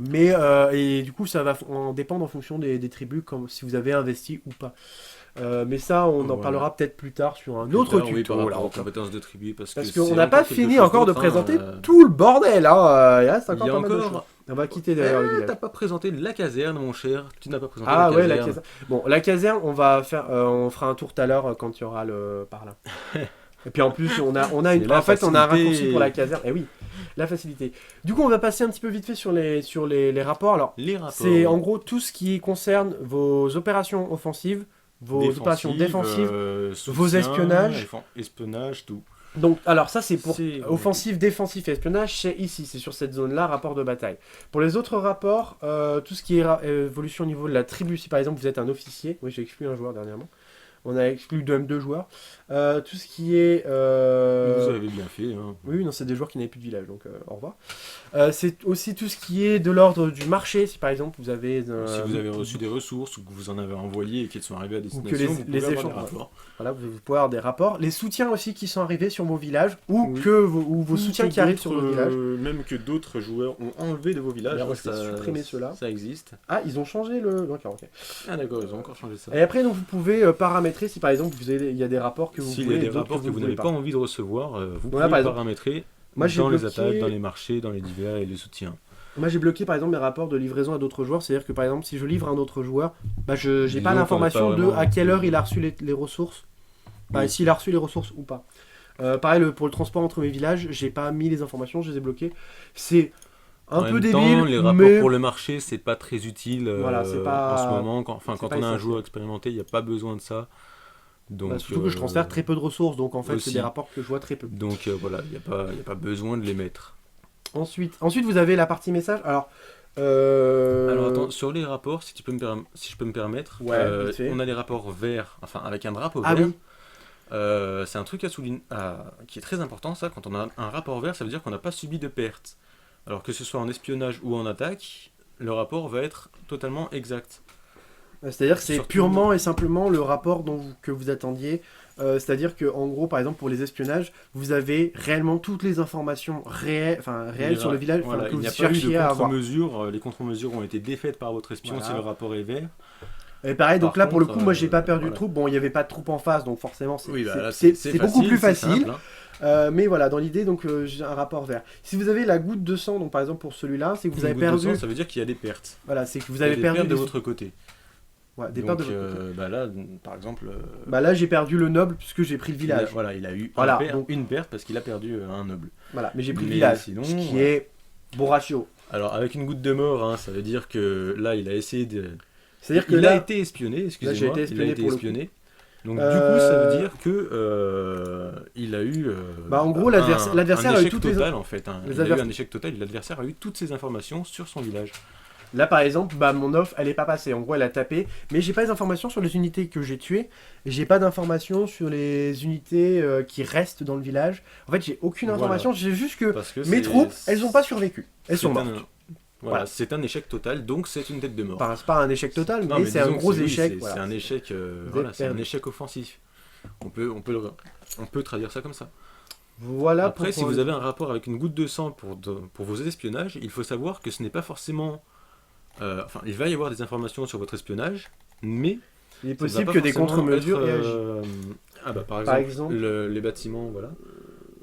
Mais et du coup, ça va en dépendre en fonction des tribus, comme si vous avez investi ou pas. Mais ça, on en Voilà. parlera peut-être plus tard sur un Plus autre tard, oui, par tuto. Là, rapport aux compétences de tribu, parce que parce qu'on c'est n'a pas encore quelque fini chose encore de d'autre. présenter tout le bordel. Hein. Il reste Il encore y a pas mal de choses. encore. On va quitter d'ailleurs le village. T'as pas présenté la caserne, mon cher. Tu n'as pas présenté la Ah ouais, la caserne. caserne. Bon, la caserne, on fera un tour tout à l'heure quand il y aura le par là. Et puis en plus, C'est la en fait, on a un facilité. raccourci pour la caserne. Et oui, la facilité. Du coup, on va passer un petit peu vite fait sur les rapports. Alors, Les rapports. c'est en gros tout ce qui concerne vos opérations offensives, vos opérations défensives, vos espionnages. Espionnage, tout. Donc, alors ça, c'est pour C'est- offensif, défensif et espionnage, c'est ici, c'est sur cette zone-là, rapport de bataille. Pour les autres rapports, tout ce qui est évolution au niveau de la tribu, si par exemple vous êtes un officier, oui j'ai exclu un joueur dernièrement, on a exclu même 2 joueurs, tout ce qui est... Vous avez bien fait. Hein. Oui, non, c'est des joueurs qui n'avaient plus de village, donc au revoir. C'est aussi tout ce qui est de l'ordre du marché, si par exemple vous avez... Si vous avez reçu des ressources ou que vous en avez envoyé et qu'elles sont arrivées à que destination, vous pouvez les avoir échanges- des rapports. Voilà, vous pouvez avoir des rapports. Les soutiens aussi qui sont arrivés sur vos villages, ou Oui. ou vos soutiens Que qui arrivent sur vos d'autres, villages. Même que d'autres joueurs ont enlevé de vos villages. D'ailleurs, je vais supprimer ceux-là. Ça existe. Ah, ils ont changé le... D'accord, ok. Ah d'accord, ils ont encore changé ça. Et après, donc, vous pouvez paramétrer si par exemple il y a des rapports que vous S'il y voulez a des et d'autres rapports que vous voulez n'avez pas envie de recevoir, vous Voilà, pouvez par exemple. paramétrer Moi, j'ai dans les bloqué- attaques, dans les marchés, dans les divers et les soutiens. Moi j'ai bloqué par exemple mes rapports de livraison à d'autres joueurs, c'est-à-dire que par exemple si je livre à un autre joueur, je j'ai Disons pas qu'on n'a l'information pas de vraiment- à quelle heure il a reçu les ressources, Oui. s'il a reçu les ressources ou pas. Pareil pour le transport entre mes villages, j'ai pas mis les informations, je les ai bloquées. C'est un En peu même débile, temps, les rapports mais pour le marché, c'est pas très utile Voilà, c'est pas- en ce moment. Quand c'est quand pas on a un essentiel. joueur expérimenté, il n'y a pas besoin de ça. Donc, surtout que je transfère très peu de ressources, donc en fait c'est aussi. des rapports que je vois très peu. Donc voilà, il n'y a pas besoin de les mettre. Ensuite vous avez la partie message. Alors Alors attends, sur les rapports, si je peux me permettre, Ouais, vite fait. on a les rapports verts, enfin avec un drapeau Ah vert. oui. C'est un truc à souligner, qui est très important ça, quand on a un rapport vert, ça veut dire qu'on n'a pas subi de perte. Alors que ce soit en espionnage ou en attaque, le rapport va être totalement exact. C'est-à-dire que c'est Surtout- purement et simplement le rapport que vous attendiez. C'est-à-dire que en gros, par exemple, pour les espionnages, vous avez réellement toutes les informations réelles sur le village Voilà, que il vous n'y a pas eu cherchiez de à avoir. contre-mesures, les contre-mesures ont été défaites par votre espion Voilà. si le rapport est vert. Et pareil, donc Par là, pour le contre, coup, moi, j'ai pas perdu de voilà. troupes. Bon, il n'y avait pas de troupes en face, donc forcément, c'est Oui, bah, là, c'est beaucoup plus c'est facile. simple, hein. Mais voilà, dans l'idée, donc j'ai un rapport vert. Si vous avez la goutte de sang, donc par exemple pour celui-là, c'est que vous Une avez goutte de perdu. sang, ça veut dire qu'il y a des pertes. Voilà, c'est que vous Il y a avez des perdu pertes de des... votre côté. Ouais, des Donc, pertes de votre côté. bah là, par exemple, Bah là, j'ai perdu le noble puisque j'ai pris le village. voilà, il a eu Voilà, donc donc- une perte parce qu'il a perdu un noble. Voilà, mais j'ai pris le Mais village, sinon, ce qui voilà. est bon ratio. Alors avec une goutte de mort, hein, ça veut dire que là, il a essayé de... C'est-à-dire que Il là, a été espionné, excusez-moi. j'ai été Il a espionné été pour le espionné. Donc du coup, ça veut Euh, dire que il a eu Bah, en gros, l'adversaire un a eu échec toutes les- total en fait. Hein. les Il a eu advers- un échec total. L'adversaire a eu toutes ces informations sur son village. là par exemple, bah mon offre elle est pas passée. En gros, elle a tapé, mais j'ai pas les informations sur les unités que j'ai tuées. J'ai pas d'informations sur les unités qui restent dans le village. En fait, j'ai aucune Voilà. information. J'ai juste que Parce que mes c'est- troupes, elles ont pas survécu. Elles sont c'est mortes. Voilà, Voilà. c'est un échec total, donc c'est une tête de mort. Enfin, c'est pas un échec total, Non, mais c'est un disons que gros oui, échec. C'est voilà. un échec, Vous voilà, êtes c'est un perdu. échec offensif. On peut traduire ça comme ça. Voilà. Après, pour- si vous avez un rapport avec une goutte de sang pour vos espionnages, il faut savoir que ce n'est pas forcément... enfin, il va y avoir des informations sur votre espionnage, mais il est ça va possible pas que des forcément contre-mesures être, aient agi. Ah bah par Par exemple, exemple. les bâtiments, voilà.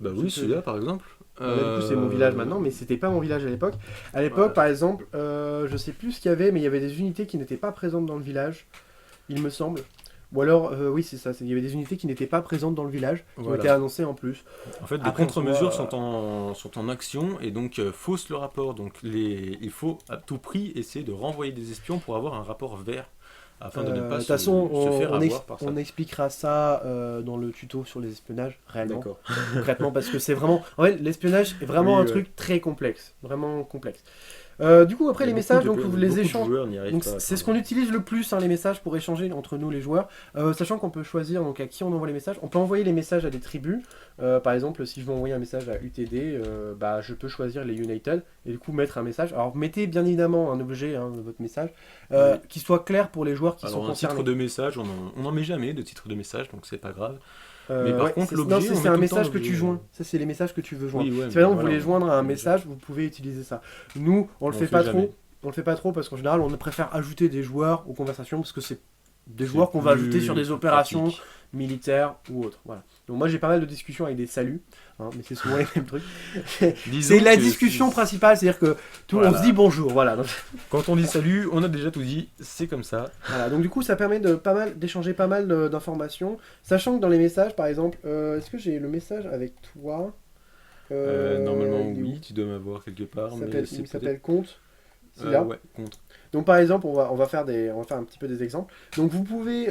Bah oui, C'est- celui-là par exemple. Là, du coup, c'est mon village maintenant, mais c'était pas mon village à l'époque. À l'époque, Voilà. par exemple, je sais plus ce qu'il y avait, mais il y avait des unités qui n'étaient pas présentes dans le village, il me semble. Ou alors, oui, c'est ça, il y avait des unités qui n'étaient pas présentes dans le village, qui ont Voilà. été annoncées en plus. En fait, des Après, contre-mesures en soi, sont en action et donc faussent le rapport. Donc il faut à tout prix essayer de renvoyer des espions pour avoir un rapport vert afin de ne De pas toute façon, se faire avoir par ça. on expliquera ça dans le tuto sur les espionnages, réellement, D'accord. concrètement, parce que c'est vraiment... En fait, l'espionnage est vraiment Oui, un ouais. truc très complexe, vraiment complexe. Du coup, après, les Beaucoup messages, de- donc beaucoup les de échanges... joueurs n'y arrivent Donc pas à c'est ce atteindre. qu'on utilise le plus, hein, les messages, pour échanger entre nous les joueurs, sachant qu'on peut choisir donc à qui on envoie les messages. On peut envoyer les messages à des tribus. Par exemple, si je veux envoyer un message à UTD, bah, je peux choisir les United et du coup mettre un message. Alors mettez bien évidemment un objet de votre message Oui. qui soit clair pour les joueurs qui sont Alors un concernés. titre de message, on en met jamais de titre de message, donc c'est pas grave. Mais par contre, c'est- l'objet, non, on c'est met un tout le message temps que tu l'objet. joins. Ça, c'est les messages que tu veux joindre. Oui, ouais, Si par exemple vous voilà, voulez joindre à un on- message, vous pouvez utiliser ça. Nous, on le on fait fait pas jamais. trop. on le fait pas trop parce qu'en général, on préfère ajouter des joueurs aux conversations parce que c'est des C'est joueurs qu'on va plus ajouter sur des opérations pratique. militaires ou autres. Voilà. Donc moi j'ai pas mal de discussions avec des saluts, hein, mais c'est souvent les mêmes trucs. Disons C'est la que discussion principale, c'est-à-dire que on Voilà. se dit bonjour, voilà. Donc, Quand on dit salut, on a déjà tout dit, c'est comme ça. voilà. Donc du coup ça permet d'échanger pas mal d'informations, sachant que dans les messages par exemple, est-ce que j'ai le message avec toi Normalement, il est où oui, tu dois m'avoir quelque part, Il mais s'appelle- c'est il peut-être... s'appelle compte. Celui-là. ouais, contre. Donc par exemple, on va faire un petit peu des exemples. Donc vous pouvez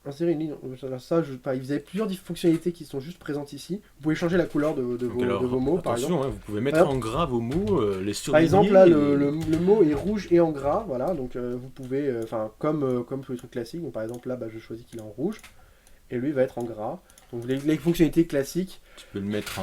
insérer une ligne. Ça, vous avez plusieurs fonctionnalités qui sont juste présentes ici. Vous pouvez changer la couleur de Donc alors, vos mots, par exemple. attention, hein, vous pouvez mettre Par en gras vos mots, les Par surligner. exemple, là, et- le mot est rouge et en gras, voilà. Donc vous pouvez, comme tous les trucs classiques. Donc par exemple, là, je choisis qu'il est en rouge et lui va être en gras. Donc les fonctionnalités classiques, Tu peux le mettre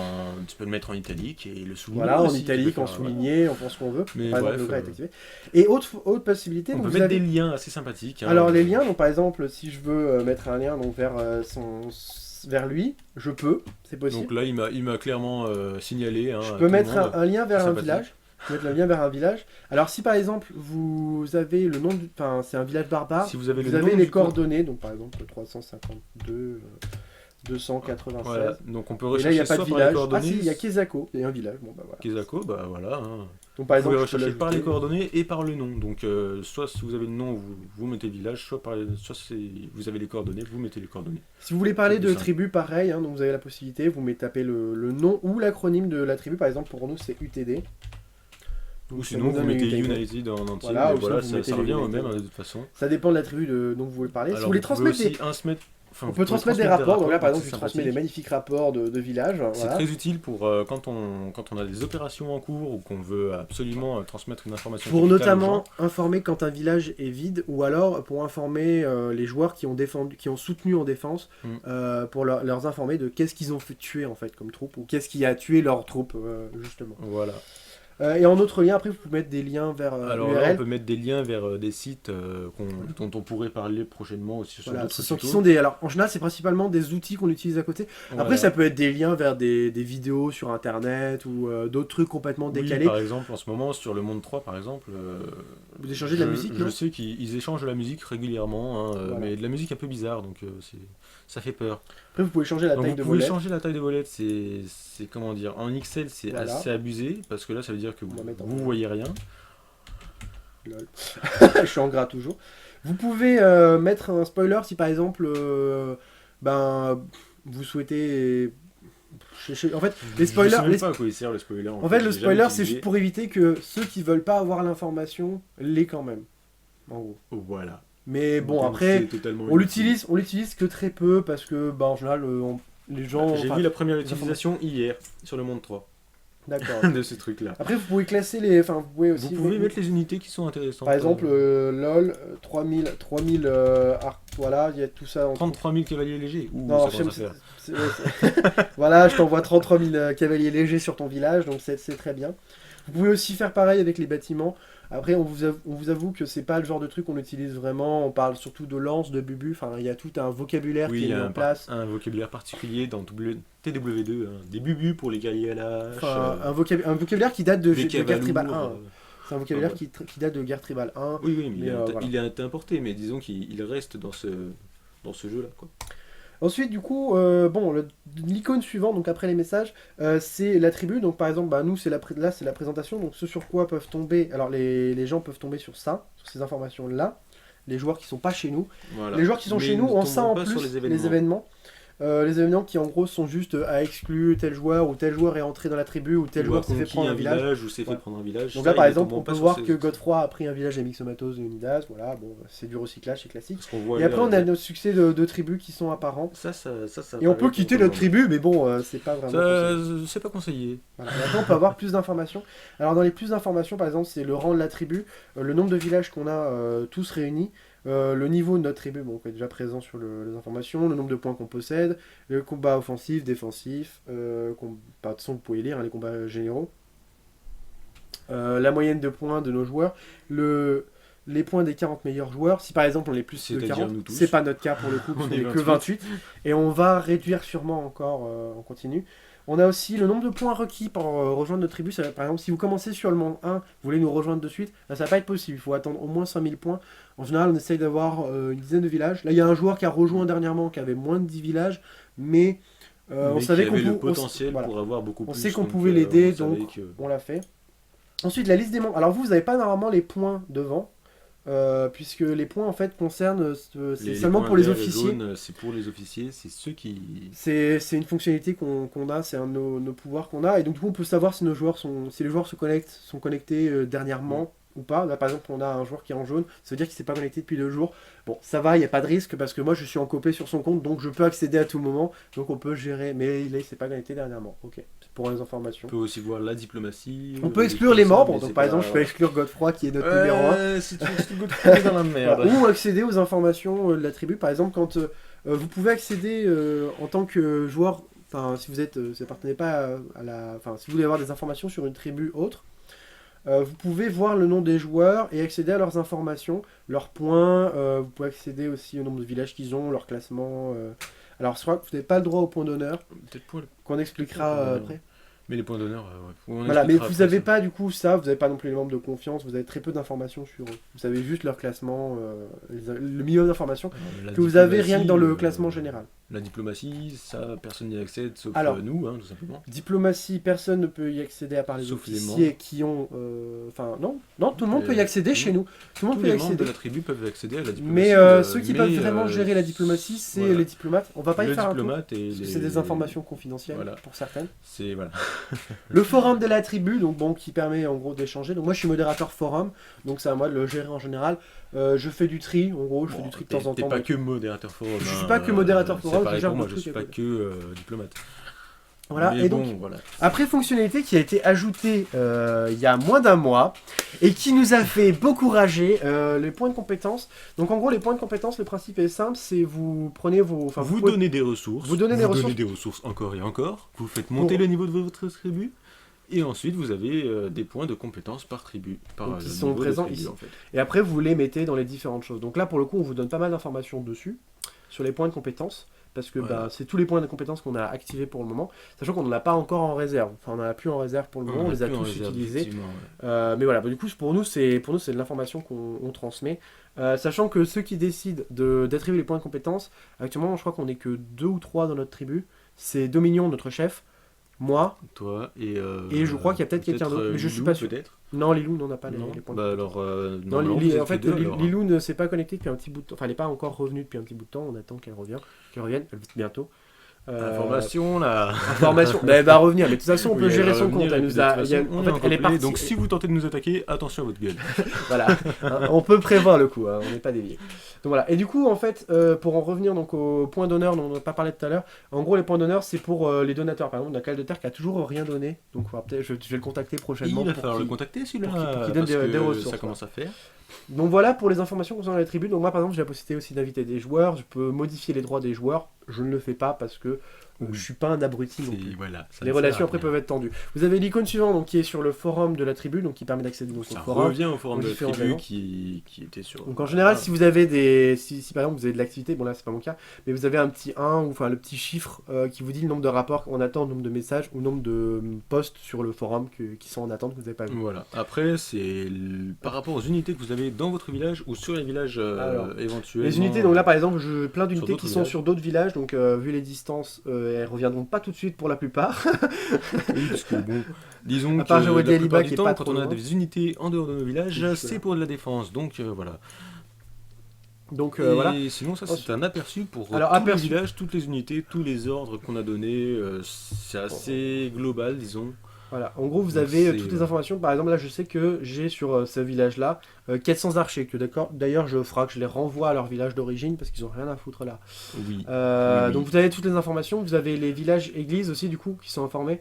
en italique et le souligner. voilà, en aussi, tu peux italique, faire, en souligné, on pense ce qu'on veut. Mais Par exemple, bref, le gras est activé. Et autre possibilité, On donc peut vous mettre avez- des liens assez sympathiques. hein. Alors les liens, donc par exemple, si je veux mettre un lien donc vers lui, je peux, c'est possible. Donc là, il m'a clairement signalé. Hein, Je à peux tout le mettre monde. un lien vers un Sympathique. village. Je peux mettre le lien vers un village. Alors si par exemple vous avez le nom du, enfin c'est un village barbare, Si vous avez vous le avez nom les du coordonnées, donc par exemple 352, 296. Voilà, donc on peut Et là il n'y rechercher a pas de soit par les village. Ah coordonnées. si, il y a Kezako, il y a un village. Bon bah voilà. Kezako, bah voilà. Hein. Donc par Vous pouvez exemple, je peux rechercher par les l'ajouter. coordonnées et par le nom. Donc, soit si vous avez le nom, vous mettez le village, soit si vous avez les coordonnées, vous mettez les coordonnées. Si vous voulez parler C'est de plus simple. tribu, pareil, hein, donc vous avez la possibilité, vous mettez tapez le nom ou l'acronyme de la tribu. Par exemple, pour nous c'est UTD. Ou Donc, ça sinon, nous vous donne mettez United. United en entier. Voilà, mais ou sinon, voilà, vous mettez ça les revient au United. même hein, de toute façon. Ça dépend de la tribu dont vous voulez parler. Si Alors, vous voulez pouvez transmettre aussi des... transmettre. Enfin, On vous peut pouvez transmettre des rapports, donc là par exemple c'est je transmets sympathique. des magnifiques rapports de village. C'est Voilà. très utile pour quand on a des opérations en cours ou qu'on veut absolument transmettre une information Pour capitale aux notamment gens. informer quand un village est vide, ou alors pour informer les joueurs qui ont soutenu en défense, pour leur informer de qu'est-ce qu'ils ont fait tuer en fait comme troupe, ou qu'est-ce qui a tué leur troupe justement. Voilà. Et en autre lien, après vous pouvez mettre des liens vers Alors là, l'URL. on peut mettre des liens vers des sites dont on pourrait parler prochainement aussi sur Voilà, d'autres ce sont, qui tutos. sont des. Alors en général, c'est principalement des outils qu'on utilise à côté. Après, Voilà. ça peut être des liens vers des vidéos sur internet ou d'autres trucs complètement Oui, décalés. par exemple, en ce moment, sur le Monde 3, par exemple, Vous échangez de la musique, je non sais qu'ils échangent de la musique régulièrement, hein, Voilà. mais de la musique un peu bizarre, donc ça fait peur. Après, vous pouvez changer la Donc taille vous de pouvez volet. changer la taille de volette, c'est comment dire, en XL c'est Voilà. assez abusé, parce que là ça veut dire que On va mettre en vous gras. voyez rien. Lol. Je suis en gras toujours. Vous pouvez mettre un spoiler si par exemple vous souhaitez. En fait, les Je spoilers. sais même pas à quoi il sert le spoiler. En fait, le j'ai spoiler, jamais c'est utilisé. juste pour éviter que ceux qui veulent pas avoir l'information l'aient quand même. En gros. Voilà. Mais bon, Donc, après, c'est totalement on inutile. l'utilise que très peu parce que, en général, les gens. J'ai enfin, vu la première les utilisation hier sur le Monde 3 D'accord. de ce truc là. Après, vous pouvez classer les. Enfin, vous pouvez aussi. Vous pouvez mettre les unités qui sont intéressantes. Par exemple, LOL, 3000 voilà, il y a tout ça en 33 000 cavaliers légers. Ouh, Non, ça commence à faire. voilà, je t'envoie 33 000 cavaliers légers sur ton village, donc c'est très bien. Vous pouvez aussi faire pareil avec les bâtiments. Après, on vous avoue que c'est pas le genre de truc qu'on utilise vraiment. On parle surtout de lance, de bubu. Enfin, il y a tout un vocabulaire Oui, qui il y est mis a en place. un vocabulaire particulier dans TW2, hein. Des bubus pour les guerriers à la hache. Enfin, un vocabulaire qui date de des Guerre Tribale 1. cavalours. C'est un vocabulaire ouais. qui date de Guerre Tribale 1. Oui, mais Mais, voilà. il a été importé, mais disons qu'il reste dans ce jeu-là, quoi. Ensuite, du coup, l'icône suivante, donc après les messages, c'est la tribu. Donc par exemple, nous, là, c'est la présentation. Donc ce sur quoi peuvent tomber. Alors les gens peuvent tomber sur ça, sur ces informations-là. Les joueurs qui sont pas chez nous. Voilà. Les joueurs qui sont Mais chez ils nous ne ont ça en tomberont pas plus, sur les événements. Les événements qui en gros sont juste à exclure tel joueur, ou tel joueur est entré dans la tribu, ou tel Ou joueur a s'est fait conquis prendre un village. ou s'est fait Ouais. prendre un village. Donc Ça, là par ils ne exemple, tomberont on pas peut sur voir ces- que Godefroy a pris un village à Mixomatos et Unidas. Voilà, bon, c'est du recyclage, c'est classique. Parce qu'on voit Et après là, on a nos succès de tribus qui sont apparents. ça Et on paraît peut quitter bon, notre tribu, mais bon, c'est pas vraiment possible. Ça, c'est pas conseillé. Voilà. Et après, on peut avoir plus d'informations. Alors, dans les plus d'informations, par exemple, c'est le rang de la tribu, le nombre de villages qu'on a tous réunis, le niveau de notre tribu, qui est déjà présent sur les informations, le nombre de points qu'on possède, le combat offensif, défensif, de toute façon, vous pouvez lire les combats généraux, la moyenne de points de nos joueurs, les points des 40 meilleurs joueurs. Si par exemple on est plus de C'est-à-dire 40, nous tous. c'est pas notre cas pour le coup, parce On qu'on est est que 28. 28, et on va réduire sûrement encore en continu. On a aussi le nombre de points requis pour rejoindre notre tribu. Par exemple, si vous commencez sur le monde 1, vous voulez nous rejoindre de suite, là, ça va pas être possible. Il faut attendre au moins 5000 points. En général, on essaye d'avoir une dizaine de villages. Là, il y a un joueur qui a rejoint dernièrement, qui avait moins de 10 villages, mais on Mais savait qui qu'on avait le pouvait... potentiel pour avoir beaucoup On plus. sait qu'on donc, pouvait l'aider, on savait donc que- on l'a fait. Ensuite, la liste des membres. Alors vous n'avez pas normalement les points devant, puisque les points en fait concernent, c'est seulement points pour les verts, officiers. jaunes, c'est pour les officiers, c'est ceux qui. C'est une fonctionnalité qu'on a, c'est un de nos pouvoirs qu'on a, et donc du coup on peut savoir si si les joueurs sont connectés dernièrement ou pas. Là par exemple on a un joueur qui est en jaune, ça veut dire qu'il s'est pas connecté depuis 2 jours. Bon ça va, il n'y a pas de risque parce que moi je suis en copé sur son compte, donc je peux accéder à tout moment, donc on peut gérer, mais il s'est pas connecté dernièrement. Ok, c'est pour les informations. On peut aussi voir la diplomatie. On peut des exclure trucs les comme ça, membres, mais donc c'est par pas- exemple je peux exclure Godefroy qui est notre numéro 1. Si tu exclus Godefroy, t'es dans la merde. Ou accéder aux informations de la tribu. Par exemple, quand vous pouvez accéder en tant que joueur, enfin si vous appartenez pas à la, enfin si vous voulez avoir des informations sur une tribu autre, vous pouvez voir le nom des joueurs et accéder à leurs informations, leurs points. Vous pouvez accéder aussi au nombre de villages qu'ils ont, leur classement. Alors je crois que vous n'avez pas le droit au point d'honneur, Peut-être pour le- qu'on expliquera après. Mais les points d'honneur, ouais. On Voilà, mais expliquera vous après n'avez ça. pas du coup ça, vous n'avez pas non plus les membres de confiance, vous avez très peu d'informations sur eux. Vous savez juste leur classement, le minimum d'informations La que vous avez diplomatie, rien que dans le classement général. La diplomatie, ça, personne n'y accède sauf Alors, nous, tout simplement. Diplomatie, personne ne peut y accéder à part les Sauf les officiers qui ont... Enfin, non, tout le monde peut y accéder chez nous. Tout le monde Tous peut y les membres de accéder. la tribu peuvent accéder à la diplomatie. Mais ceux qui peuvent vraiment gérer la diplomatie, c'est voilà. les diplomates. On va pas y le faire un tour, diplomate et parce que les... c'est des informations confidentielles Voilà. pour certaines. C'est voilà. Le forum de la tribu, donc bon, qui permet en gros d'échanger. Donc moi je suis modérateur forum, donc c'est à moi de le gérer en général. Je fais du tri, en gros, je fais du tri de temps en T'es temps. pas donc- que modérateur forum. Je suis pas que modérateur forum, C'est pareil je gère pour moi, d'autres je suis trucs pas à que diplomate. Voilà, Mais et bon, donc voilà. après fonctionnalité qui a été ajoutée il y a moins d'un mois et qui nous a fait beaucoup rager, les points de compétence. Donc en gros les points de compétence, le principe est simple, c'est vous prenez vos... Enfin, Vous pouvez- donnez des ressources. vous donnez des ressources encore et encore. Vous faites monter le niveau de votre tribu. Et ensuite, vous avez des points de compétence par tribu. Donc, le qui sont niveau de présents tribu, ici. en fait. Et après vous les mettez dans les différentes choses. Donc là pour le coup on vous donne pas mal d'informations dessus, sur les points de compétence. Parce que Voilà. c'est tous les points de compétence qu'on a activés pour le moment, sachant qu'on n'en a pas encore en réserve. Enfin, on n'en a plus en réserve pour le moment, on les a plus en tous réserve, utilisés. effectivement, ouais. Mais voilà, du coup, pour nous, c'est de l'information qu'on transmet. Sachant que ceux qui décident d'attribuer les points de compétence, actuellement, je crois qu'on n'est que 2 ou 3 dans notre tribu. C'est Dominion, notre chef, moi, Toi et je crois qu'il y a peut-être quelqu'un d'autre, mais je suis Lilou, pas sûr. peut-être. Non, Lilou n'en a pas les Non. points de Bah compétence. alors, Non, non, vous êtes en fait, que deux, alors, hein. Lilou ne s'est pas connectée depuis un petit bout de temps. Enfin, elle n'est pas encore revenue depuis un petit bout de temps. On attend qu'elle revienne. Elle bientôt. Information là. Information. Mais elle va revenir. Mais de toute façon, on peut Oui, gérer elle va son revenir, compte. Elle et nous puis, a. de toute il y a- façon, En on fait, est en elle est complet, partie. donc si vous tentez de nous attaquer, attention à votre gueule. Voilà, hein, on peut prévoir le coup, hein, on n'est pas dévié. Donc voilà, et du coup en fait, pour en revenir donc aux points d'honneur dont on n'a pas parlé tout à l'heure, en gros les points d'honneur c'est pour les donateurs. Par exemple, on a Cal de Terre qui a toujours rien donné, donc peut-être je vais le contacter prochainement. Il va pour falloir le qu'il- contacter celui-là, pour qu'il donne parce des que ressources, ça commence à faire. Donc voilà pour les informations concernant la tribu. Donc moi par exemple j'ai la possibilité aussi d'inviter des joueurs, je peux modifier les droits des joueurs, je ne le fais pas parce que je suis pas un abruti non plus. Voilà, ça Les ne relations sert à après rien. peuvent être tendues. Vous avez l'icône suivante donc, qui est sur le forum de la tribu, donc qui permet d'accéder donc, au Ça forum. revient au forum aux de la différents tribu éléments. qui était sur. Donc en général, si vous avez si par exemple vous avez de l'activité, bon là c'est pas mon cas, mais vous avez un petit 1 ou enfin le petit chiffre qui vous dit le nombre de rapports qu'on attend, le nombre de messages ou le nombre de posts sur le forum qui sont en attente que vous n'avez pas vu. Voilà. Après, c'est par rapport aux unités que vous avez dans votre village ou sur les villages Alors, éventuellement. Les unités, donc là par exemple, plein d'unités d'autres qui sont villages. sur d'autres villages, donc vu les distances, elles reviendront pas tout de suite pour la plupart. Oui, parce que bon, disons À part que Jawadi la Aliba plupart qui du est temps, pas quand trop on a loin. des unités en dehors de nos villages, Oui, c'est voilà. pour de la défense. Donc voilà. Donc Et voilà. sinon, ça c'est un aperçu pour Alors, tous aperçu. les villages, toutes les unités, tous les ordres qu'on a donnés. C'est assez global, disons. Voilà, en gros vous Donc, avez c'est, toutes les informations. Par exemple là je sais que j'ai sur ce village là 400 archers, que d'accord. D'ailleurs je ferai que je les renvoie à leur village d'origine parce qu'ils ont rien à foutre là. Oui. Oui. Donc vous avez toutes les informations, vous avez les villages églises aussi du coup qui sont informés.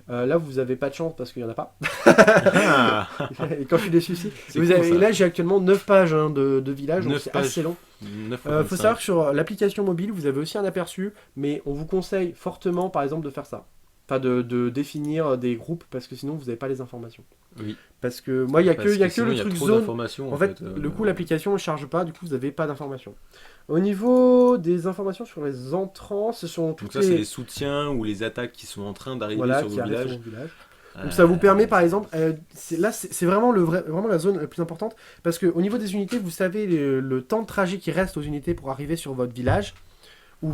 Là vous avez pas de chance parce qu'il y en a pas. Ah, Et quand je suis déçu aussi. c'est Vous con, avez, ça. là j'ai actuellement 9 pages de villages, donc 9 c'est pages. assez long. 9 Faut savoir que sur l'application mobile vous avez aussi un aperçu, mais on vous conseille fortement par exemple de faire ça. enfin de définir des groupes parce que sinon vous n'avez pas les informations. Oui. Parce que moi, il n'y a Parce que, y a que que sinon, le il y a truc trop zone. d'informations, En fait, le coup, l'application ne charge pas, du coup, vous n'avez pas d'informations. Au niveau des informations sur les entrants, ce sont Donc toutes ça, c'est les soutiens ou les attaques qui sont en train d'arriver voilà, sur qui vos arrivent sur villages. mon village. Donc ça vous permet, par exemple, c'est vraiment, vraiment la zone la plus importante, parce qu'au niveau des unités, vous savez le temps de trajet qui reste aux unités pour arriver sur votre village, ou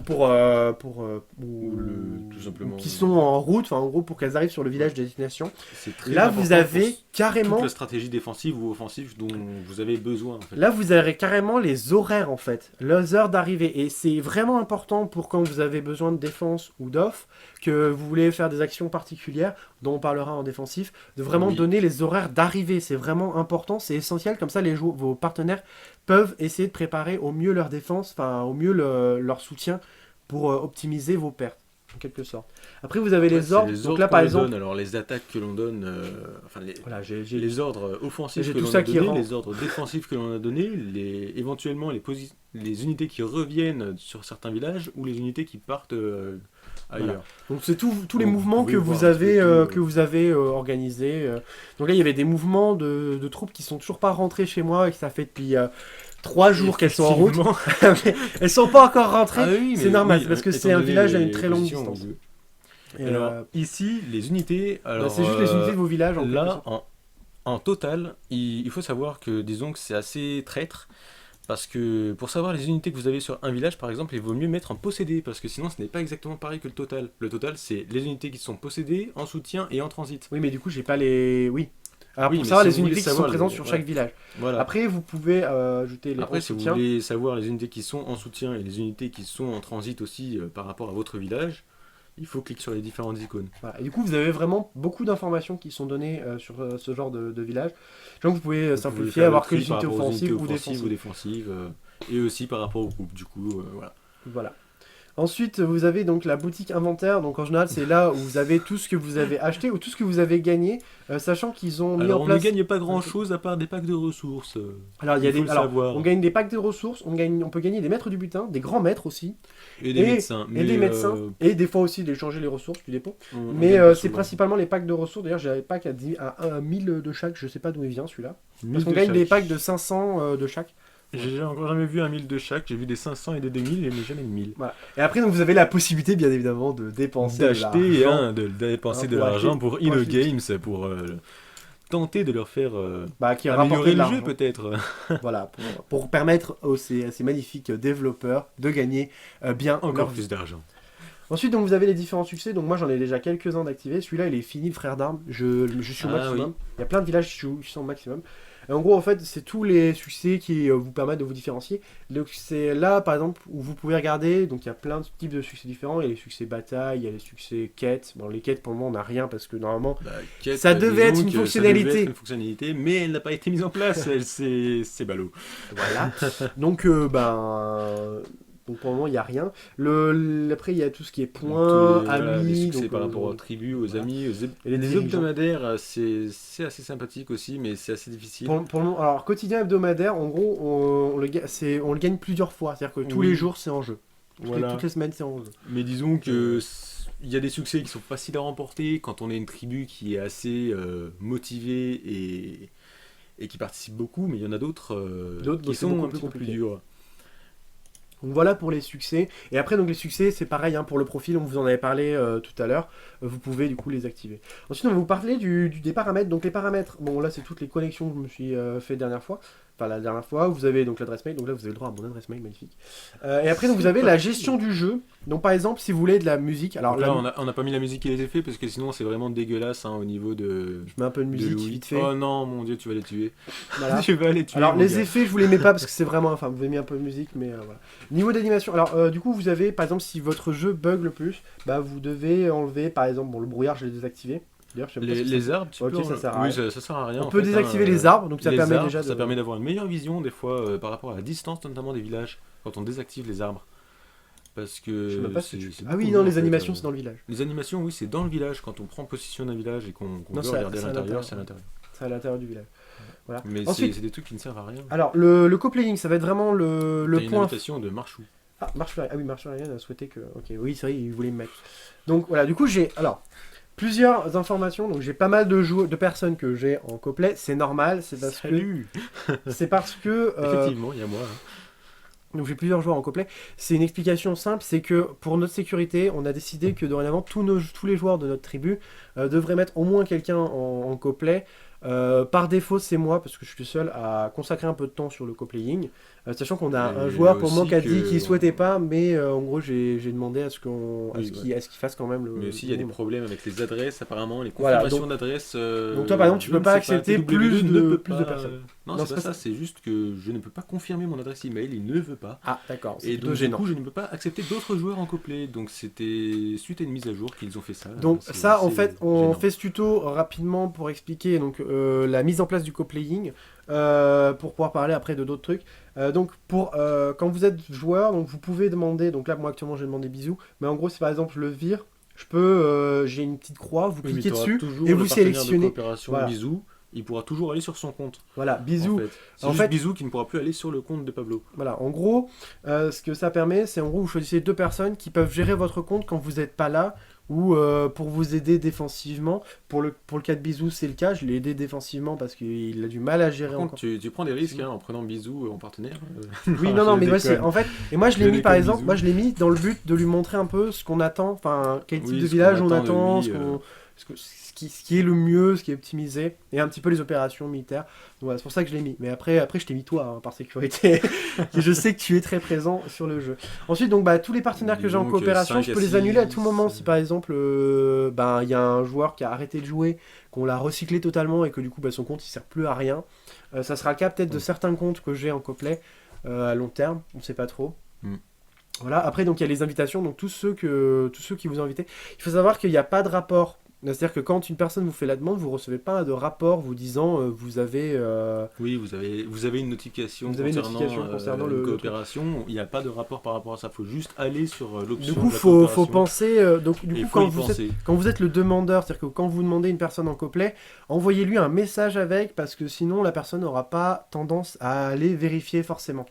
tout simplement. ou qui sont en route, enfin en gros pour qu'elles arrivent sur le village de destination. C'est très Là, important vous avez pour carrément... toute la stratégie défensive ou offensive dont vous avez besoin. En fait. Là, vous avez carrément les horaires, en fait. Les heures d'arrivée. Et c'est vraiment important pour quand vous avez besoin de défense ou d'off, que vous voulez faire des actions particulières, dont on parlera en défensif, de vraiment donner les horaires d'arrivée. C'est vraiment important, c'est essentiel. Comme ça, vos partenaires peuvent essayer de préparer au mieux leur défense, enfin au mieux leur soutien pour optimiser vos pertes. En quelque sorte. Après, vous avez les ordres. Donc là, par exemple, alors les attaques que l'on donne, voilà, les ordres offensifs j'ai que tout l'on ça a qui donnés, rentre. les ordres défensifs que l'on a donnés, éventuellement les unités qui reviennent sur certains villages ou les unités qui partent ailleurs. Voilà. Donc c'est tous les Donc, mouvements vous que pouvez vous voir un petit avez, peu que vous avez organisés. Donc là, il y avait des mouvements de troupes qui sont toujours pas rentrées chez moi et que ça fait depuis 3 jours qu'elles sont en route. Mais elles sont pas encore rentrées. Ah oui, c'est mais normal, oui, parce que étant c'est un donné village à les une très longue positions, distance. oui. Et, Alors, ici, les unités. Alors, c'est juste les unités de vos villages. En là, quelque sorte. en total, il faut savoir que, disons que c'est assez traître. Parce que pour savoir les unités que vous avez sur un village, par exemple, il vaut mieux mettre en possédé. Parce que sinon, ce n'est pas exactement pareil que le total. Le total, c'est les unités qui sont possédées, en soutien et en transit. Oui, mais du coup, j'ai pas les. Oui. Alors Oui, pour mais savoir si les vous voulez unités qui sont savoir présentes les- sur ouais. chaque village. Voilà. Après, vous pouvez ajouter les Après, en si vous soutien. voulez savoir les unités qui sont en soutien et les unités qui sont en transit aussi par rapport à votre village, il faut cliquer sur les différentes icônes. Voilà. Et du coup, vous avez vraiment beaucoup d'informations qui sont données sur ce genre de village. Donc, vous pouvez Vous simplifier, pouvez faire avoir le que tri les par unités rapport aux offensives ou offensives défensives. et aussi par rapport au groupe. Du coup, voilà. Voilà. Ensuite, vous avez donc la boutique inventaire. Donc, en général, c'est là où vous avez tout ce que vous avez acheté ou tout ce que vous avez gagné, sachant qu'ils ont mis Alors, en on place. ne gagne pas grand chose à part des packs de ressources. Alors, il y a il faut des. le Alors, savoir. on gagne des packs de ressources. On peut gagner des maîtres du butin, des grands maîtres aussi, Et des médecins. et des médecins, et des fois aussi d'échanger les ressources du dépôt. on Mais gagne pas c'est souvent. principalement les packs de ressources. D'ailleurs, j'ai un pack à 1000 de chaque. Je sais pas d'où il vient celui-là. 1000 Parce qu'on de gagne des chaque. packs de 500 de chaque. J'ai encore jamais vu un 1000 de chaque. J'ai vu des 500 et des 2000, mais jamais de 1000. Voilà. Et après, donc, vous avez la possibilité, bien évidemment, de dépenser D'acheter, de l'argent. de dépenser Hein, de pour l'argent acheter- pour pour acheter- InnoGames, pour tenter de leur faire qui rapporte améliorer de le jeu l'argent. peut-être. Voilà, pour permettre à ces magnifiques développeurs de gagner bien Encore leur vie. plus d'argent. Ensuite, donc, vous avez les différents succès. Donc moi, j'en ai déjà quelques-uns d'activés. Celui-là, il est fini, le frère d'armes. Je suis au Ah, maximum. oui. Il y a plein de villages qui sont au maximum. Et en gros, en fait, c'est tous les succès qui vous permettent de vous différencier. Donc c'est là, par exemple, où vous pouvez regarder. Donc il y a plein de types de succès différents. Il y a les succès bataille, il y a les succès quêtes. Bon, les quêtes, pour le moment, on n'a rien parce que normalement... Quête, Ça devait être disons une que fonctionnalité. ça devait être une fonctionnalité, mais elle n'a pas été mise en place. C'est ballot. Voilà. Donc, donc pour le moment, il n'y a rien. Après, il y a tout ce qui est points, Donc, les amis. succès donc, par rapport aux tribus, aux voilà. amis, Et les les dirigeants. hebdomadaires, c'est assez sympathique aussi, mais c'est assez difficile. Pour le moment, alors, quotidien hebdomadaire, en gros, on le gagne plusieurs fois. C'est-à-dire que tous Oui. les jours, c'est en jeu. Voilà. Toutes les semaines, c'est en jeu. Mais disons que il y a des succès qui sont faciles à remporter quand on est une tribu qui est assez motivée et qui participe beaucoup, mais il y en a d'autres D'autres, qui c'est sont beaucoup un plus petit peu plus compliqué. durs. Donc voilà pour les succès. Et après, donc les succès, c'est pareil hein, pour le profil, on vous en avait parlé tout à l'heure. Vous pouvez du coup les activer. Ensuite, on va vous parler des paramètres. Donc les paramètres, bon là, c'est toutes les connexions que je me suis fait dernière fois. Enfin, la dernière fois, vous avez donc l'adresse mail. Donc là, vous avez le droit à mon adresse mail, magnifique. Et après, donc, vous avez la gestion du jeu. Donc par exemple, si vous voulez de la musique. Alors Donc là, là, on n'a pas mis la musique et les effets parce que sinon c'est vraiment dégueulasse hein, au niveau de. je mets un peu de musique Louis. vite fait. Oh non, mon dieu, tu vas les tuer. Voilà. Tu vas les tuer. Alors mon les gars. effets je vous les mets pas parce que c'est vraiment enfin vous avez mis un peu de musique mais voilà. Niveau d'animation alors du coup vous avez par exemple si votre jeu bug le plus bah vous devez enlever par exemple bon le brouillard je l'ai désactivé. D'ailleurs je sais pas si Les arbres, tu Ok, peux. ça sert à oui, rien. ça sert à rien. on en peut fait, désactiver hein, les arbres donc ça les permet arbres, déjà de ça permet d'avoir une meilleure vision des fois par rapport à la distance notamment des villages quand on désactive les arbres. Parce que. je sais même pas si c'est- tu- c'est Ah oui beaucoup non mieux, en les fait, animations c'est dans le village. Les animations, oui, c'est dans le village. Quand on prend possession d'un village et qu'on Non, veut c'est à- regarder c'est à à l'intérieur, l'intérieur. c'est à l'intérieur. C'est à l'intérieur du village. Voilà. Mais Ensuite c'est des trucs qui ne servent à rien. alors le co-playing ça va être vraiment le T'as une point. invitation de Marchou. Ah, ah oui, Marshall a souhaité que... Ok, oui, c'est vrai, il voulait me mettre. Donc voilà, du coup, j'ai... Alors, plusieurs informations. Donc j'ai pas mal de personnes que j'ai en couplet. C'est normal, Salut. c'est parce que Effectivement, il y a moi. Hein. donc j'ai plusieurs joueurs en couplet. C'est une explication simple, c'est que pour notre sécurité, on a décidé que dorénavant tous les joueurs de notre tribu devraient mettre au moins quelqu'un en couplet. Par défaut, c'est moi parce que je suis seul à consacrer un peu de temps sur le coplaying, sachant qu'on a un Et joueur pour moi aussi qui a dit que... qu'il souhaitait pas, mais en gros j'ai demandé à ce Oui, qu'il fasse quand même le. Mais aussi, il y a des nombre. problèmes avec les adresses, apparemment, les Voilà, confirmations d'adresses. donc toi par exemple tu je peux ne pas sais accepter TWE plus ne peut de pas, personnes. Non, Non, c'est pas ça, c'est juste que je ne peux pas confirmer mon adresse email, il ne veut pas. Ah d'accord, c'est Et plutôt donc, du gênant. coup, je ne peux pas accepter d'autres joueurs en couplet. Donc, c'était suite à une mise à jour qu'ils ont fait ça. Donc C'est ça, en assez fait, on gênant. fait ce tuto rapidement pour expliquer donc la mise en place du coplaying, pour pouvoir parler après de d'autres trucs. Donc quand vous êtes joueur, donc vous pouvez demander, donc là moi actuellement j'ai demandé bisous, mais en gros si par exemple je le vire, j'ai une petite croix, vous Oui, mais cliquez t'auras dessus toujours et le vous partenaire de sélectionnez. coopération Voilà. Bisou, il pourra toujours aller sur son compte. Voilà, bisous. En fait. C'est En juste fait- Bisou qui ne pourra plus aller sur le compte de Pablo. Voilà, en gros, ce que ça permet, c'est en gros vous choisissez deux personnes qui peuvent gérer votre compte quand vous n'êtes pas là, ou pour vous aider défensivement. Pour le cas de Bisou, c'est le cas, je l'ai aidé défensivement parce qu'il a du mal à gérer Par contre, encore. tu prends des risques hein, en prenant Bisou en partenaire. Oui, non, je mais moi, déconne. en fait, et moi je l'ai Je mis par déconne, exemple, Bisou. moi je l'ai mis dans le but de lui montrer un peu ce qu'on attend, enfin quel type Oui, de ce village qu'on on attend de attend, lui, ce qui est le mieux, ce qui est optimisé, et un petit peu les opérations militaires. Donc voilà, c'est pour ça que je l'ai mis. Mais après je t'ai mis toi, hein, par sécurité, et je sais que tu es très présent sur le jeu. Ensuite, donc tous les partenaires que j'ai en Donc, coopération, 5 je à peux les annuler à tout 6, moment. Si par exemple, il y a un joueur qui a arrêté de jouer, qu'on l'a recyclé totalement et que du coup son compte il sert plus à rien. Ça sera le cas peut-être de certains comptes que j'ai en couplet à long terme, on sait pas trop. Mm. Voilà, après donc il y a les invitations, donc tous ceux qui vous ont invité. Il faut savoir qu'il n'y a pas de rapport. C'est-à-dire que quand une personne vous fait la demande, vous recevez pas de rapport vous disant vous avez Oui, vous avez une notification Vous avez une notification concernant une le coopération. Il n'y a pas de rapport par rapport à ça. Il faut juste aller sur l'option du coup de la faut coopération. penser donc du Et coup il faut y penser. quand vous êtes le demandeur, c'est-à-dire que quand vous demandez une personne en couplet, envoyez-lui un message avec parce que sinon la personne n'aura pas tendance à aller vérifier forcément.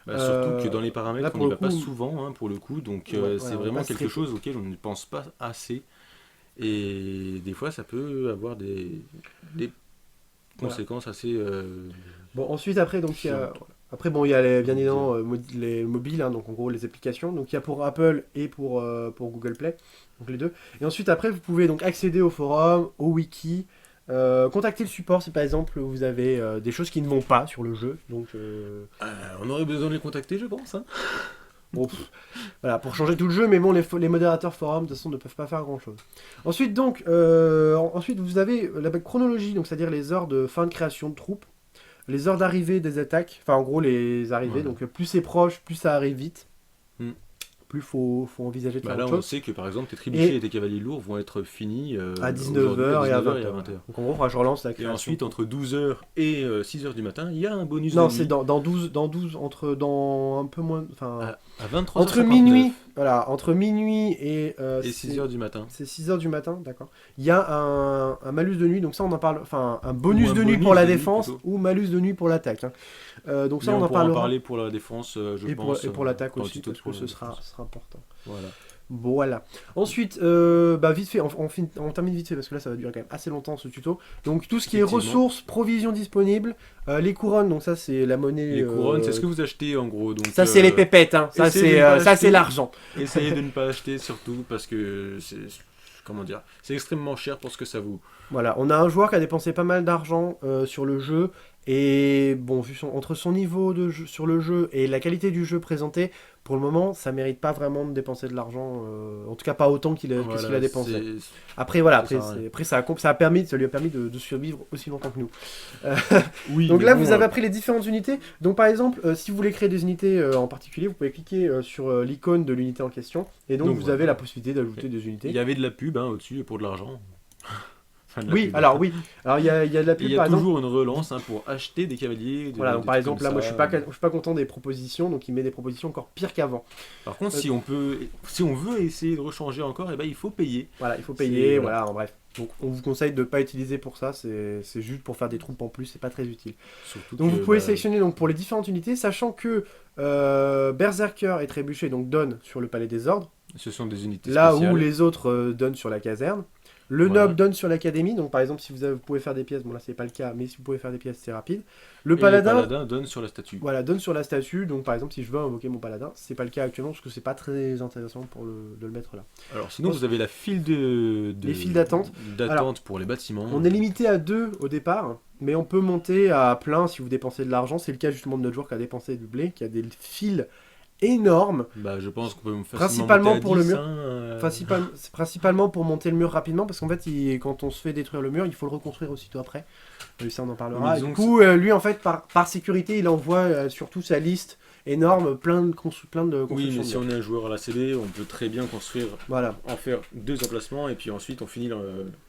Surtout que dans les paramètres, là, on pour n'y le va pas coup, souvent hein, pour le coup. Donc ouais, c'est on vraiment passe quelque très peu. chose auquel on ne pense pas assez. Et des fois, ça peut avoir des Voilà. conséquences assez. Bon, ensuite, après, donc, il y a, chiantes. après, bon, il y a bien évidemment les mobiles, hein, donc en gros les applications. Donc il y a pour Apple et pour Google Play, donc les deux. Et ensuite, après, vous pouvez donc accéder au forum, au wiki, contacter le support si par exemple vous avez des choses qui ne vont pas sur le jeu. Donc On aurait besoin de les contacter, je pense. Hein. bon, voilà, pour changer tout le jeu, mais bon, les modérateurs forum de toute façon ne peuvent pas faire grand chose. Ensuite, donc, ensuite vous avez la chronologie, donc c'est-à-dire les heures de fin de création de troupes. Les heures d'arrivée des attaques, enfin en gros les arrivées, Voilà. donc plus c'est proche, plus ça arrive vite, Mm. plus faut envisager de faire Là, autre on chose. sait que par exemple, tes trébuchets Et- et tes cavaliers lourds vont être finis À aujourd'hui, 19h et à 19h 20h. 20h. Donc en gros, je relance la Et création. ensuite, entre 12h et 6h du matin, il y a un bonus Non, de c'est nuit dans 12, dans un peu moins, enfin, à 23h59 entre minuit, voilà, entre minuit et, et 6h du matin. c'est 6h du matin, d'accord. Il y a un malus de nuit, donc ça on en parle, enfin un bonus Ou un de nuit bonus pour la de nuit, défense plutôt. ou malus de nuit pour l'attaque. Hein. Donc ça Mais on en pourra en parlera. parler pour la défense, je Et pense. pour l'attaque dans le aussi, tuto parce que pour ce la sera défense. important. Voilà. Voilà. Ensuite, vite fait, on termine vite fait parce que là ça va durer quand même assez longtemps ce tuto. Donc tout ce qui est Effectivement. ressources, provisions disponibles, les couronnes, donc ça c'est la monnaie. Les couronnes, c'est ce que vous achetez en gros. Donc, Ça c'est les pépettes, hein. Ça essayez de ne pas c'est acheter. l'argent. Essayez de ne pas acheter surtout parce que c'est. Comment dire, c'est extrêmement cher pour ce que ça vaut. Voilà, on a un joueur qui a dépensé pas mal d'argent sur le jeu et bon, entre son niveau de jeu, sur le jeu et la qualité du jeu présenté, pour le moment, ça mérite pas vraiment de dépenser de l'argent. En tout cas, pas autant que ce qu'il a dépensé. Après, voilà, après ça lui a permis de survivre aussi longtemps que nous. Oui, Donc mais là, bon, vous avez appris les différentes unités. Donc par exemple, si vous voulez créer des unités en particulier, vous pouvez cliquer sur l'icône de l'unité en question. Et donc, vous voilà. avez la possibilité d'ajouter des il unités. y avait de la pub hein, au-dessus pour de l'argent. Enfin, de la Oui, pub. alors oui. Alors il y a de la Et pub il y par a exemple. toujours une relance hein, pour acheter des cavaliers. Voilà, donc des par trucs exemple, comme là, moi ça. je suis pas content des propositions, donc il met des propositions encore pires qu'avant. Par contre, si on veut essayer de rechanger encore, eh ben, il faut payer. Voilà, il faut payer, Voilà. voilà, en bref. Donc on vous conseille de ne pas utiliser pour ça, c'est juste pour faire des troupes en plus, c'est pas très utile. Surtout Donc que, vous pouvez bah, sélectionner donc, pour les différentes unités, sachant que Berserker et Trébuchet donc, donnent sur le Palais des Ordres, ce sont des unités là spéciales. où les autres donnent sur la caserne. Le Voilà. noble donne sur l'académie, donc par exemple si vous pouvez faire des pièces, bon là c'est pas le cas, mais si vous pouvez faire des pièces c'est rapide. Le Et paladin, le paladin donne sur la statue. voilà, donne sur la statue, donc par exemple si je veux invoquer mon paladin, c'est pas le cas actuellement parce que c'est pas très intéressant de le mettre là. Alors sinon, vous avez la file Les files d'attente. Alors, pour les bâtiments. On est limité à 2 au départ, mais on peut monter à plein si vous dépensez de l'argent, c'est le cas justement de notre joueur qui a dépensé du blé, qui a des files énormes. Bah, je pense qu'on peut facilement Principalement monter à pour le 10, mur. hein, C'est principalement pour monter le mur rapidement, parce qu'en fait, quand on se fait détruire le mur, il faut le reconstruire aussitôt après. Ça, on en parlera. Oui, Et du disons coup, lui, en fait, par sécurité, il envoie surtout sa liste énorme, plein de Oui, constructions. mais si on est un joueur à la CD, on peut très bien construire, Voilà. en faire 2 emplacements, et puis ensuite on finit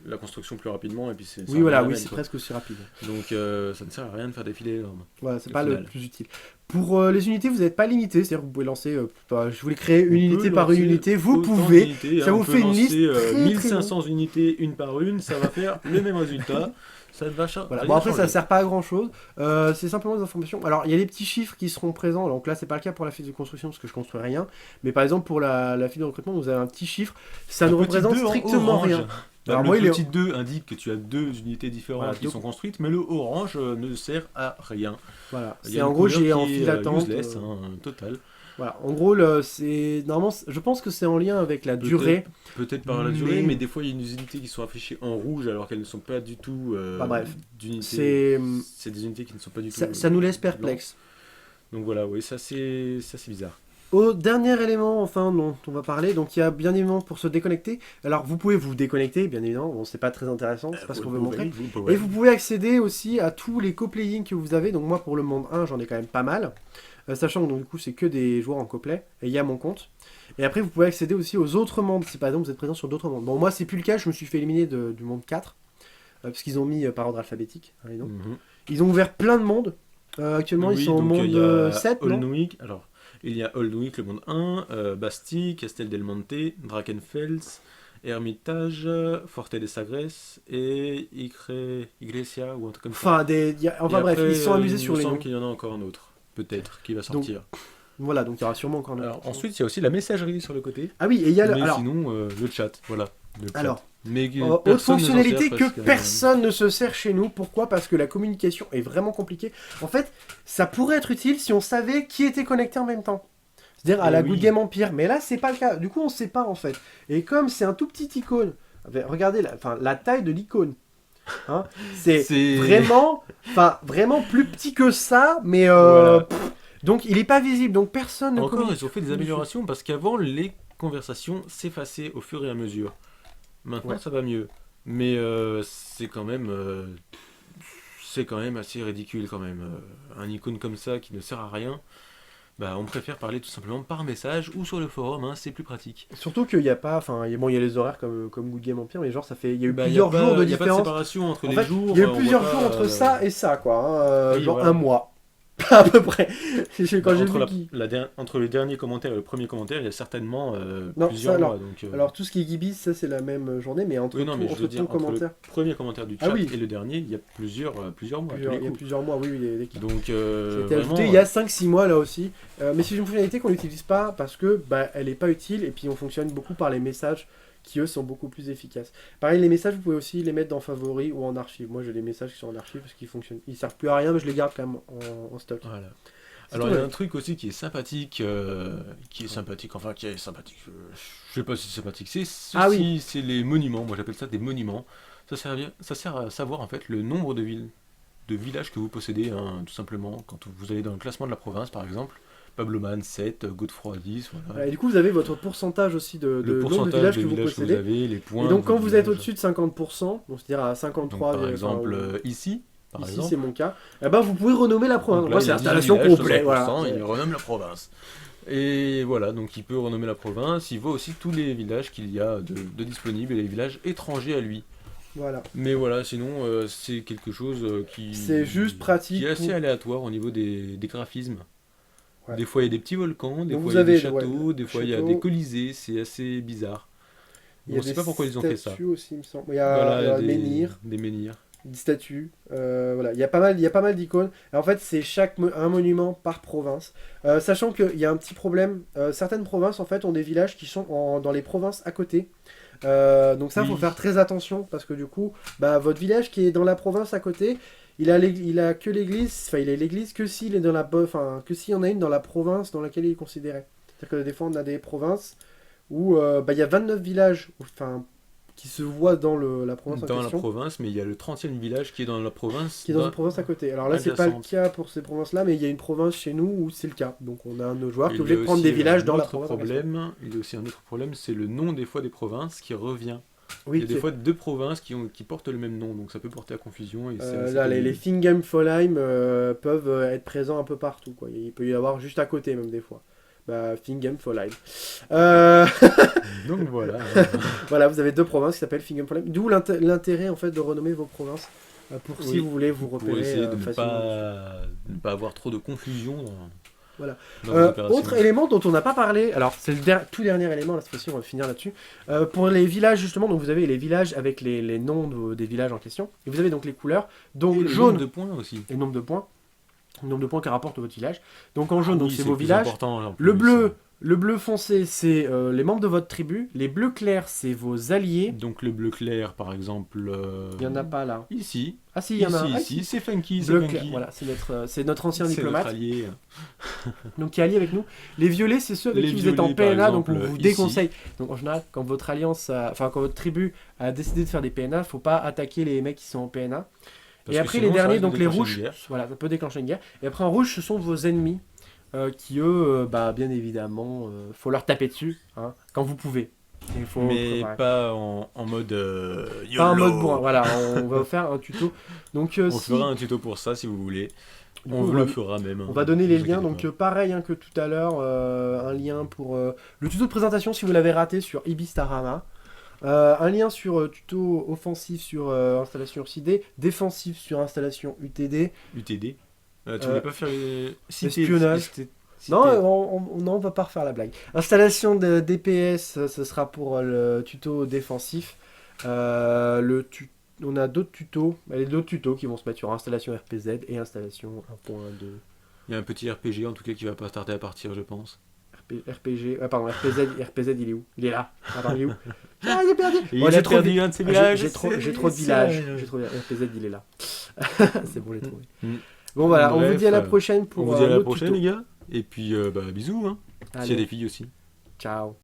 la construction plus rapidement, et puis c'est. ça Oui, voilà, revient à la oui, même, c'est quoi. presque aussi rapide. Donc ça ne sert à rien de faire des filets énormes. Voilà, c'est Au pas le final. plus utile. Pour les unités, vous n'êtes pas limité, c'est-à-dire que vous pouvez lancer, je voulais créer On une unité peut par une lancer unité, vous autant pouvez. d'unités, ça hein, vous on peut fait une lancer, liste très, très 1500 unités une par une, ça va faire le même résultat. Ça ne va Voilà. rien Bon, après, ça changer. sert pas à grand chose. C'est simplement des informations. Alors, il y a des petits chiffres qui seront présents. Donc là, c'est pas le cas pour la fiche de construction parce que je construis rien. Mais par exemple, pour la fiche de recrutement, vous avez un petit chiffre. Ça ne Un petit représente 2 en strictement orange. rien. Bah, Alors, le moi, il est- petit 2 indique que tu as 2 unités différentes Voilà, qui donc- sont construites, mais le orange ne sert à rien. Voilà. Il y C'est a en une gros, couleur j'ai qui en est, file d'attente. useless, hein, total. Voilà. En gros, c'est normalement, je pense que c'est en lien avec la Peut-être. durée. Peut-être par la Mais- durée, mais des fois il y a des unités qui sont affichées en rouge alors qu'elles ne sont pas du tout Bah, bref. d'unités. C'est C'est des unités qui ne sont pas du tout. ça nous laisse blanches. perplexes. Donc voilà, oui, ça c'est bizarre. Au dernier élément, enfin, dont on va parler, donc il y a bien évidemment pour se déconnecter. Alors, vous pouvez vous déconnecter, bien évidemment. Bon, c'est pas très intéressant, c'est pas ce qu'on veut montrer. Et vous pouvez accéder aussi à tous les coplaying que vous avez. Donc moi pour le monde 1 j'en ai quand même pas mal. Sachant que donc, du coup c'est que des joueurs en coplay. Et il y a mon compte. Et après vous pouvez accéder aussi aux autres mondes. Si par exemple vous êtes présent sur d'autres mondes. Bon moi c'est plus le cas, je me suis fait éliminer du monde 4. Parce qu'ils ont mis par ordre alphabétique. Hein, donc. Mhm. Ils ont ouvert plein de mondes. Actuellement ils Oui, sont au donc, il y monde a 7, non Olnwick. Alors, il y a Olnwick, le monde 1, Bastille, Castel del Monte, Drakenfels, Hermitage, Forte de Sagres et Iglesia ou un truc comme ça. Enfin, enfin Et bref, après, ils se sont amusés il sur me les semble noms. qu'il y en a encore un autre, peut-être, qui va sortir. Voilà, donc il y aura sûrement encore un autre. Alors, ensuite, il y a aussi la messagerie sur le côté. Ah oui, et il y a Mais alors, sinon, le chat, voilà. Le chat. alors, Mais autre personne ne s'en fonctionnalité sert que parce personne ne se sert chez nous. Pourquoi? Parce que la communication est vraiment compliquée. En fait, ça pourrait être utile si on savait qui était connecté en même temps. C'est-à-dire à Eh la oui. Good Game Empire. Mais là, c'est pas le cas. Du coup, on sait pas en fait. Et comme c'est un tout petit icône, regardez la taille de l'icône. Hein, c'est C'est- vraiment plus petit que ça, mais Voilà. donc il est pas visible. Donc personne ne Encore, communique. ils ont fait des améliorations parce qu'avant, les conversations s'effaçaient au fur et à mesure. Maintenant, Ouais. ça va mieux. Mais c'est quand même assez ridicule quand même. Un icône comme ça qui ne sert à rien, bah, on préfère parler tout simplement par message ou sur le forum, hein, c'est plus pratique. Surtout qu'il n'y a pas, enfin, il y a les horaires comme Good Game Empire, mais genre ça fait, il y a eu Bah, plusieurs jours de y a pas de différence. séparation entre En les fait, jours. il y a eu on plusieurs voit jours pas, entre ça et ça, quoi. Hein, oui, genre voilà. un mois, à peu près. Quand j'ai entre, vu qui- entre le dernier commentaire et le premier commentaire, il y a certainement Non, plusieurs ça, alors- mois. Donc, Alors tout ce qui est Gibis, ça c'est la même journée, mais entre, oui, non, mais je entre veux dire, ton entre commentaire, le premier commentaire du Ah chat oui. et le dernier, il y a plusieurs mois. à tous il y les a coups. plusieurs mois, oui, des qui Donc, ça a été vraiment, ajouté il y a 5-6 mois là aussi. Mais c'est une fonctionnalité qu'on n'utilise pas parce que elle n'est pas utile et puis on fonctionne beaucoup par les messages qui eux sont beaucoup plus efficaces. Pareil, les messages, vous pouvez aussi les mettre dans favoris ou en archive. Moi j'ai des messages qui sont en archive parce qu'ils fonctionnent. Ils servent plus à rien, mais je les garde quand même en stock. voilà. C'est Alors, tout, il y a ouais. un truc aussi qui est sympathique, je sais pas si c'est sympathique, Ah oui. c'est les monuments, moi j'appelle ça des monuments. Ça sert à savoir en fait le nombre de villages que vous possédez, hein, tout simplement, quand vous allez dans le classement de la province par exemple. Pabloman 7, Godefroy 10, voilà. Et du coup, vous avez votre pourcentage aussi de Le nombre de pourcentage villages de que vous villages que vous possédez. avez, les points. Et donc de quand vos vous êtes villages. au-dessus de 50%, donc c'est-à-dire à Donc, 53, par exemple, ici, par ici exemple, c'est mon cas, eh ben, vous pouvez renommer la province. donc là, Moi il c'est a 10 l'installation villages, complète. 60%, Voilà. il renomme la province. Et voilà, donc il peut renommer la province, il voit aussi tous les villages qu'il y a de disponibles et les villages étrangers à lui. Voilà. Mais voilà, sinon c'est quelque chose qui... C'est juste pratique qui est assez pour- aléatoire au niveau des graphismes. Ouais. Des fois il y a des petits volcans, des Donc fois vous il y a des avez, châteaux, ouais, des fois il y a châteaux. des colisées, c'est assez bizarre. Il y a On sait des pas pourquoi ils ont fait ça. statues aussi, il me semble. Il y a un menhir, des menhirs. des statues. Voilà, il y a pas mal d'icônes. Et en fait, c'est un monument par province. Sachant qu'il y a un petit problème. Certaines provinces, en fait, ont des villages qui sont dans les provinces à côté. Donc ça, faut Oui. faire très attention parce que du coup, bah, votre village qui est dans la province à côté, il a que l'église, enfin il a l'église que s'il est dans enfin que s'il y en a une dans la province dans laquelle il est considéré. C'est-à-dire que des fois on a des provinces où bah, il y a 29 villages, enfin qui se voient dans la province en Dans la question, province, mais il y a le 30e village qui est dans la province. qui est dans une province à côté. Alors là, c'est pas le adjacente. cas pour ces provinces-là, mais il y a une province chez nous où c'est le cas. Donc on a un de nos joueurs qui est Il y obligé a de prendre aussi des villages un dans la autre province en question. problème. Il y a aussi un autre problème, c'est le nom des fois des provinces qui revient. Il Oui, y a des fois deux provinces qui portent le même nom, donc ça peut porter à confusion. Et c'est assez là, les pénible. Fingam Folheim peuvent être présents un peu partout, quoi. Il peut y avoir juste à côté, même des fois. Bah, Fingam Folheim. Euh, Donc voilà. voilà, vous avez deux provinces qui s'appellent Fingam Folheim. D'où l'intérêt, en fait, de renommer vos provinces pour si Oui, vous voulez vous pour repérer essayer de facilement. ne pas avoir trop de confusion Voilà. dans vos opérations. Autre élément dont on n'a pas parlé, alors c'est le tout dernier élément, là, cette fois-ci on va finir là-dessus. Pour les villages justement, donc vous avez les villages avec les noms des villages en question, et vous avez donc les couleurs, donc Et le jaune nombre de points aussi. et le nombre de points que rapporte votre village. Donc en jaune, donc Oui, c'est le vos plus villages. important, en Le plus. bleu foncé, c'est les membres de votre tribu. Les bleus clairs, c'est vos alliés. Donc le bleu clair, par exemple. Il n'y en a pas là. Ici. Ah si, il y en a un. Ah, Ici, c'est funky, c'est Bleu funky. clair, voilà, c'est notre ancien C'est diplomate, notre allié. donc qui est allié avec nous. Les violets, c'est ceux avec Les qui vous êtes en violets, par PNA, donc on exemple, vous ici. déconseille. Donc en général, quand votre alliance, enfin quand votre tribu a décidé de faire des PNA, faut pas attaquer les mecs qui sont en PNA. Parce Et que après sinon, les ça derniers, risque de donc les déclencher une rouges, guerre. voilà, ça peut déclencher une guerre. Et après en rouge, ce sont vos ennemis, qui eux, bah bien évidemment, faut leur taper dessus, hein, quand vous pouvez. Il faut, Mais ouais. pas en mode Pas en YOLO. mode bourrin, voilà, on va faire un tuto. Donc On si, fera un tuto pour ça si vous voulez. du On coup, vous le fera même. on va donner les Ne vous liens, inquiétez donc pas. pareil, hein, que tout à l'heure, un lien pour le tuto de présentation si vous l'avez raté sur Ibistarama. Un lien sur tuto offensif sur installation RCD, défensif sur installation UTD. UTD. Tu Euh, voulais pas faire espionnage. Non, non, on va pas refaire la blague. Installation de DPS, ce sera pour le tuto défensif. On a d'autres tutos, les d'autres tutos qui vont se mettre sur installation RPZ et installation 1.2. Il y a un petit RPG en tout cas qui va pas tarder à partir, je pense. RPG, pardon, RPZ, il est où? Il est là. Attends, il est où? Ah, il est perdu. Et Bon, il j'ai a trop de perdu vi- un de ses Ah, villages. j'ai trop de villages. RPZ, il est là. C'est bon, j'ai trouvé. Mm. Bon, voilà, on vous Bref, dit à la prochaine On pour vous dit à un la autre prochaine tuto. les gars. Et puis bisous hein. S'il y a Allez, des filles aussi. ciao.